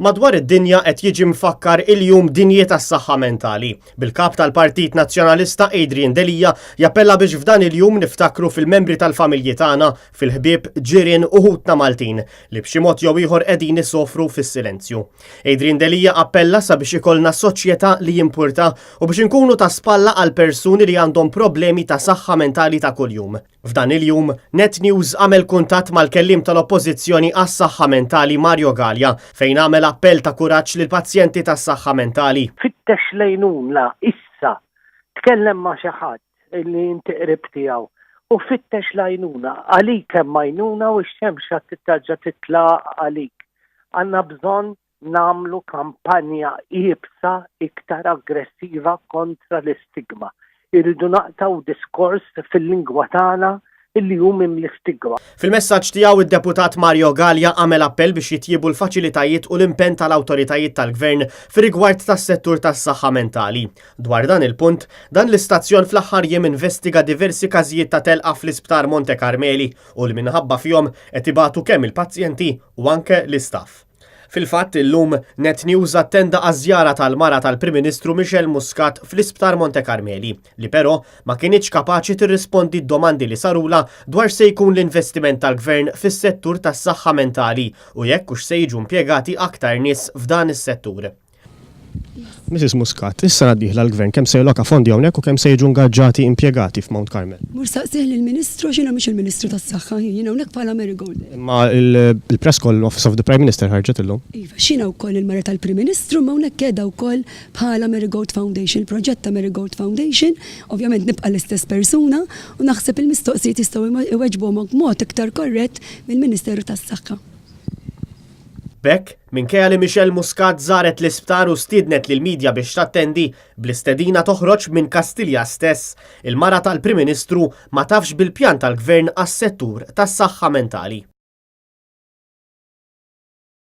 Madwar id-dinja qed jiġi mfakkar il-jum dinji tas-saħħa mentali. Bil-kap tal-Partit Nazzjonalista Adrian Delija jappella biex f'dan il-jum niftakru fil-membri tal-familji tagħna, fil-ħbieb, ġirien u ħutna Maltin li b'xi mod jew ieħor qegħdin isofru fis-silenzju. Adrian Delija appella sabiex ikollna soċjetà li jimpurta u biex inkunu ta' spalla għal persuni li għandhom problemi ta' saħħa mentali ta' kuljum. F'dan il-jum, Net News għamel kuntatt mal-kellim tal-Oppożizzjoni għas-saħħa mentali Mario Gallia fejn għamel appell ta' kuraġġ lil pazjenti tas-saħħa mentali. Fittex lejnuna issa tkellem ma' xi ħadd li inti qrib tiegħu u fittex lejnuna għalik hemm għajnuna u x-xemxa tittarġa' titla' għalik. Għandna bżonn nagħmlu kampanja iebsa iktar aggressiva kontra l-istigma. Irridu naqtaw diskors fil-lingwa tagħna illi hu mimli stigma. Fil-messaġġ tiegħu id-deputat Mario Gallia għamel appell biex jitjiebu l-faċilitajiet u l-impenn tal-awtoritajiet tal-Gvern fir-rigward tas-settur tas-saħħa mentali. Dwar dan il-punt, dan l-istazzjon fl-aħħar jiem investiga diversi każijiet ta' telqa fl-Isptar Monte Carmeli u li minħabba fihom qed ibatu kemm il-pazjenti u anke l-istaff. Fil-fatt illum Net News attenda għażjara tal-mara tal-Prim Ministru Michel Muscat fl-Isptar Monte Carmeli, li però ma kienx kapaċi tirrispondi d-domandi li sarula dwar se jkun l-investiment tal-Gvern fis-settur tas-saħħa mentali u jekk hux se jiġu impjegati aktar nies f'dan is-settur. Mrs. Muscat, issa dieħla l-Gvern kemm se jloka fondi hawnhekk u kemm se jiġu ngaġġati impjegati f'Mount Carmel? Mur saqsih lill-Ministru x'inha mhux il-Ministru tas-Saħħa, jiena hawnhekk bħala Marigold. Ma il-press call Office of the Prime Minister ħarġet illum. Iva, x'inha wkoll il-mara tal-Prim Ministru ma hawnhekk qiegħda wkoll bħala Marigold Foundation, il-proġett ta' Marigold Foundation, ovvjament nibqa' l-istess persuna u naħseb il-mistoqsijiet jistgħu iweġbuhom b'mod iktar korrett mill-Ministeru tas-Saħħa. Bekk, minkejja li Michel Muscat żaret l-isptar u stiednet lill-midja biex tattendi bl-istedina toħroġ minn Kastilja stess, il-mara tal-Prim Ministru ma tafx bil-pjan tal-Gvern għas-settur tas-saħħa mentali.